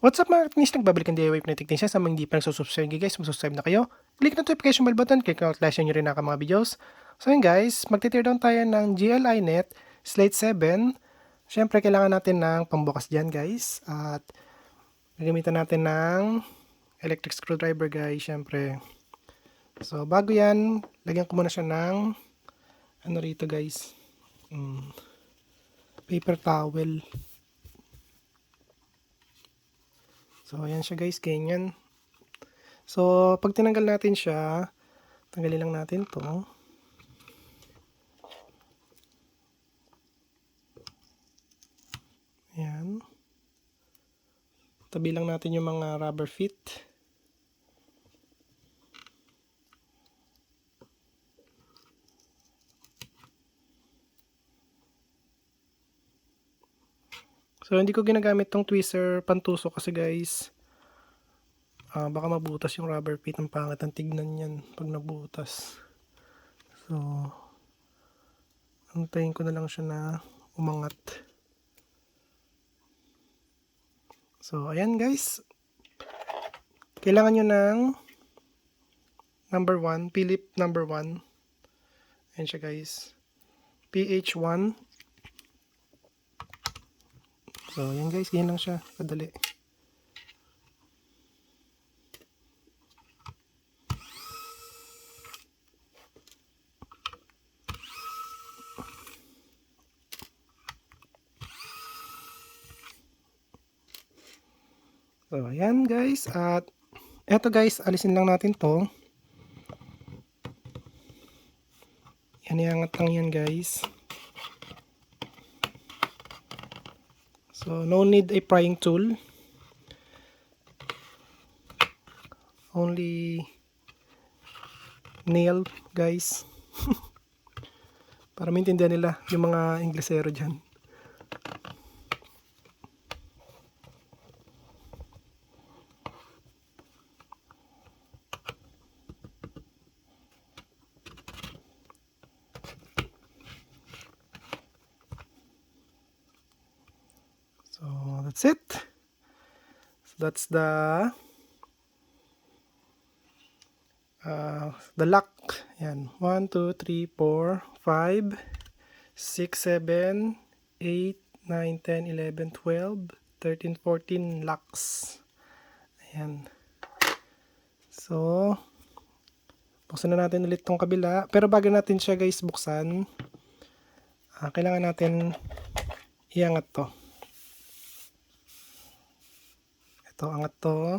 What's up mga technician? Nagbabalik ang DIY na technician. Sa mga hindi pa nagsusubscribe guys, mag-subscribe na kayo. Click na notification bell button, click na flash nyo rin ang mga videos. So yun guys, mag-tear down tayo ng GLI net Slate 7. Siyempre kailangan natin ng pambukas dyan guys. At gagamitan natin ng electric screwdriver guys, siyempre. So bago yan, lagyan ko muna siya ng ano rito guys, paper towel. So, ayan siya guys, ganyan. So, pag tinanggal natin siya, tanggalin lang natin to. Ayan. Tabi lang natin yung mga rubber feet. So, hindi ko ginagamit tong tweezer pantusok kasi guys, baka mabutas yung rubber feet. Ang pangit ang tignan yan pag nabutas. So, antayin ko na lang siya na umangat. So, ayan guys. Kailangan nyo ng number 1, Philip number 1. Ayan siya guys. PH1. So, ayan guys, ganyan lang siya. Kadali. So, ayan guys. At eto guys, alisin lang natin to. Yan, iangat lang yan guys. So, no need a prying tool. Only nail guys. Para maintindihan nila yung mga Inglesero dyan. So, that's it. So, that's the lock. Yan. 1, 2, 3, 4, 5, 6, 7, 8, 9, 10, 11, 12, 13, 14 locks. Ayan. So, buksan na natin ulit tong kabila. Pero bago natin siya guys buksan, kailangan natin iangat to. Ito, angat to.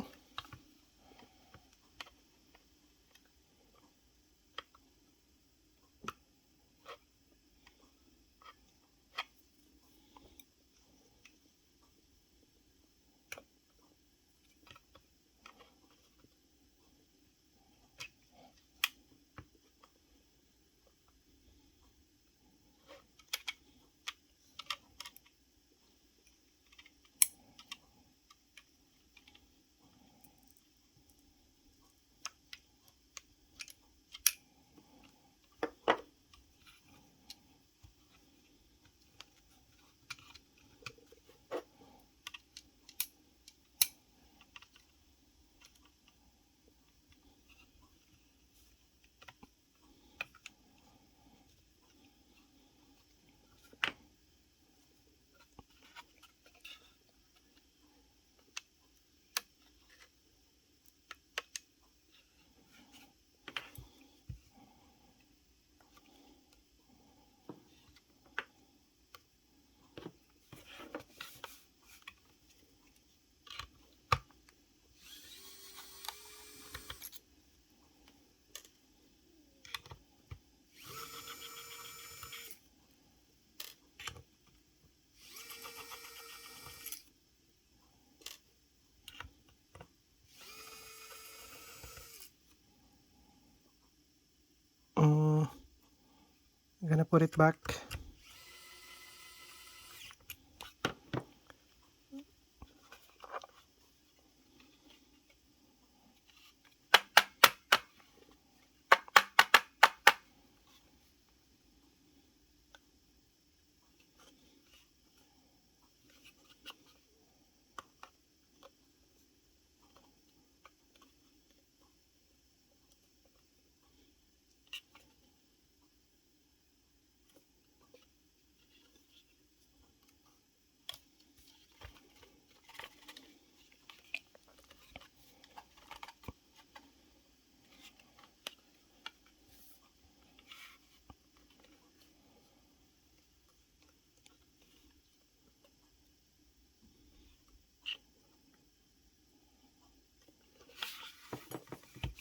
Gonna put it back.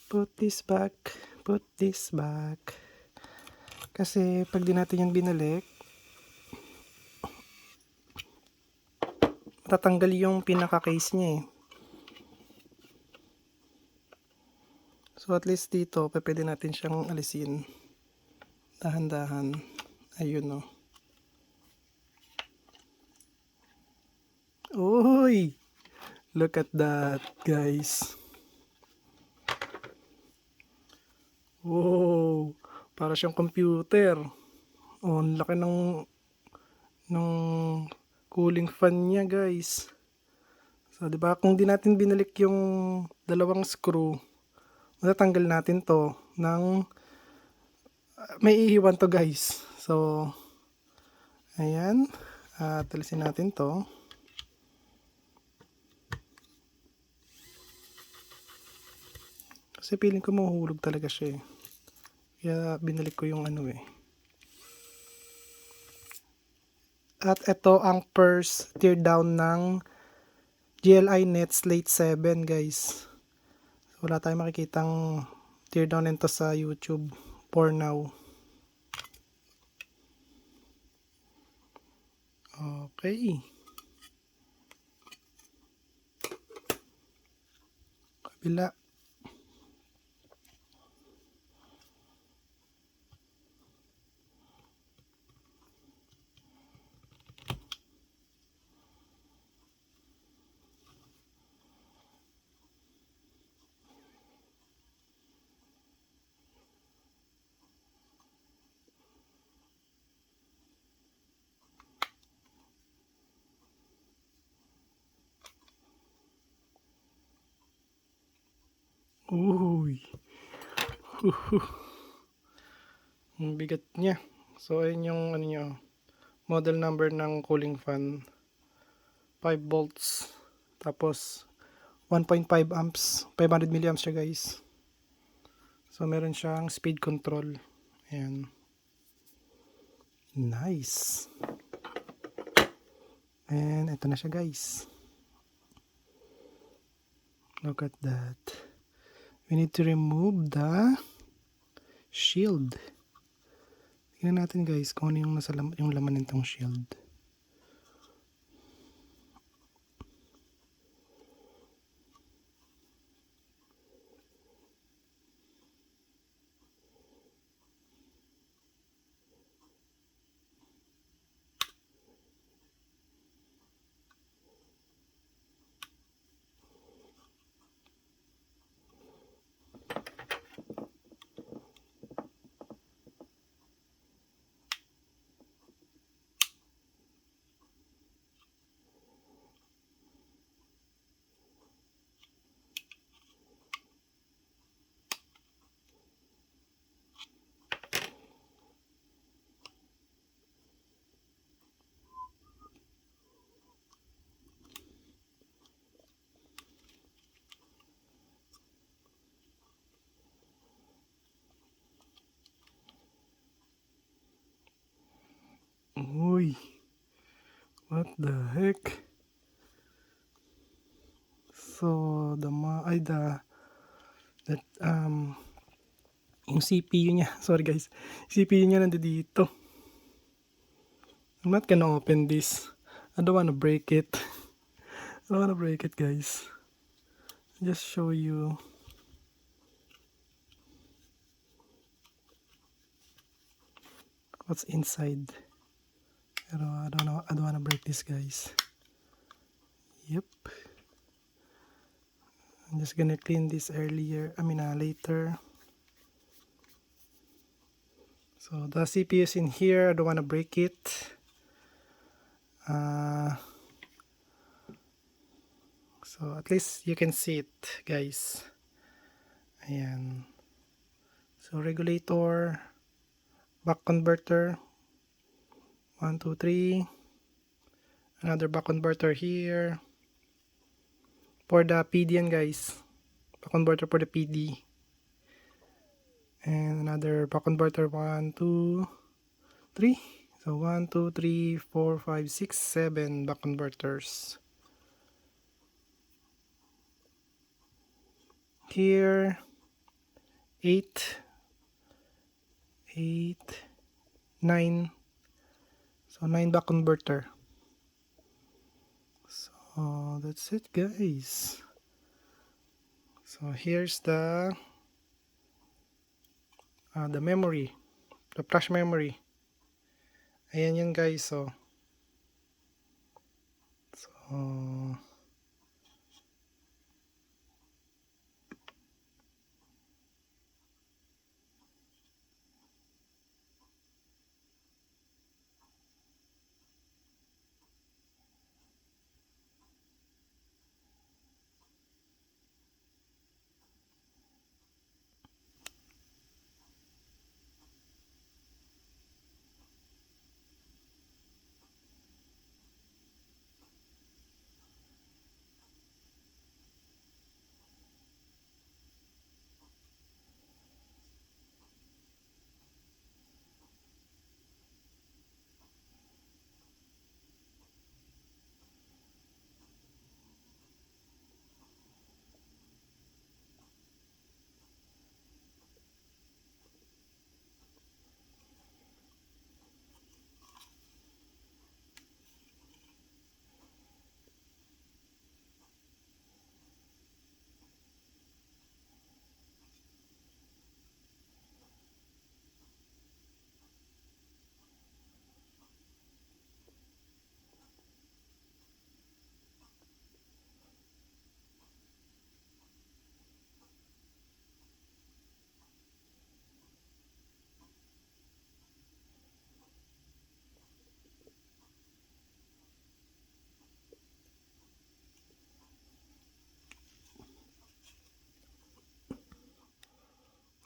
Put this back. Put this back. Kasi pag di natin yan binalik, tatanggal yung pinaka-case niya eh. So at least dito, pwede natin siyang alisin. Dahan-dahan. Ayun o. Uy! Look at that, guys. Wow! Para siyang computer. Oh, ang laki ng cooling fan niya, guys. So, 'di ba? Kung di natin binalik yung dalawang screw, matatanggal natin 'to ng may iiwan to, guys. So, ayan. Talisin natin 'to. Kasi feeling ko mahuhulog talaga siya eh. Kaya binalik ko yung ano eh. At ito ang first teardown ng GLI Net Slate 7, guys. Wala tayong makikitang teardown nito sa YouTube for now. Okay. Kabila. Uy. Ang bigat niya. So, ayun yung ano niya, model number ng cooling fan. 5 volts. Tapos, 1.5 amps. 500 milliamps siya, guys. So, meron siyang speed control. Ayan. Nice. And, ito na siya, guys. Look at that. We need to remove the shield. Tingnan natin, guys, kung ano yung, yung laman nitong shield. Uy, what the heck? So, yung CPU niya, sorry guys, CPU niya nandito dito. I'm not gonna open this. I don't wanna break it. I don't wanna break it, guys. Just show you. What's inside. Pero I don't wanna break this, guys. Yep. I'm just gonna clean this later. So the CPU is in here. I don't wanna break it. So at least you can see it, guys. Ayan. So regulator, buck converter. 1, 2, 3. Another buck converter here. For the PD yan, guys. Buck converter for the PD. And another buck converter. 1, 2, 3. So 1, 2, 3, 4, 5, 6, 7 buck converters. Here. 8, 8, 9. So 9 back converter. So that's it guys. So here's the memory, the flash memory. Ayan yan guys.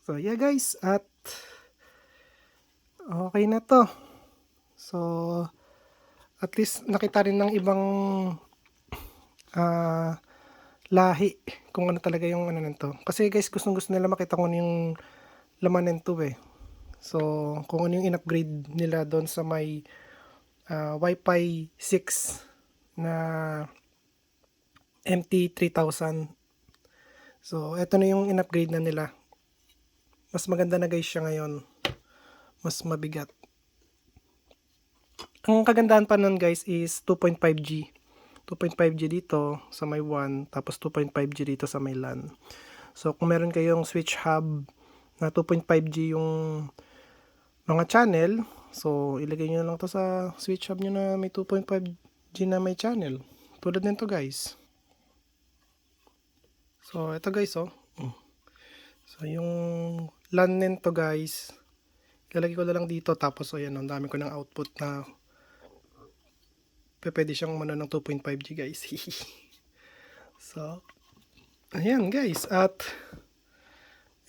So yeah guys, at okay na to. So at least nakita rin ng ibang lahi kung ano talaga yung ano nito. Kasi guys, gustong gusto nila makita kung ano yung laman nito eh. So kung ano yung in-upgrade nila doon sa may Wi-Fi 6 na MT3000. So eto na yung in-upgrade na nila. Mas maganda na guys siya ngayon. Mas mabigat. Ang kagandahan pa nun guys is 2.5G. 2.5G dito sa may 1, tapos 2.5G dito sa may LAN. So kung meron kayong switch hub na 2.5G yung mga channel, so ilagay nyo lang to sa switch hub nyo na may 2.5G na may channel. Tulad nito guys. So ito guys oh. So yung LAN nito guys, ilalagay ko na lang dito, tapos ayan, ang dami ko ng output na pwede siyang mano ng 2.5G guys. So ayan guys, at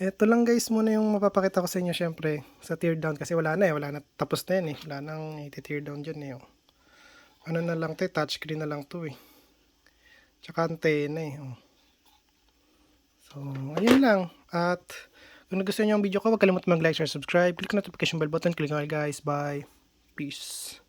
eto lang guys muna yung mapapakita ko sa inyo syempre sa teardown, kasi wala na tapos na yan eh, wala nang i-teardown dyan eh oh. Ano na lang to, touchscreen na lang to eh, tsaka antena eh oh. So ayun lang, at kung nagustuhan nyo ang video ko, huwag kalimutan mag-like, share, subscribe, click notification bell button, click on guys, bye, peace.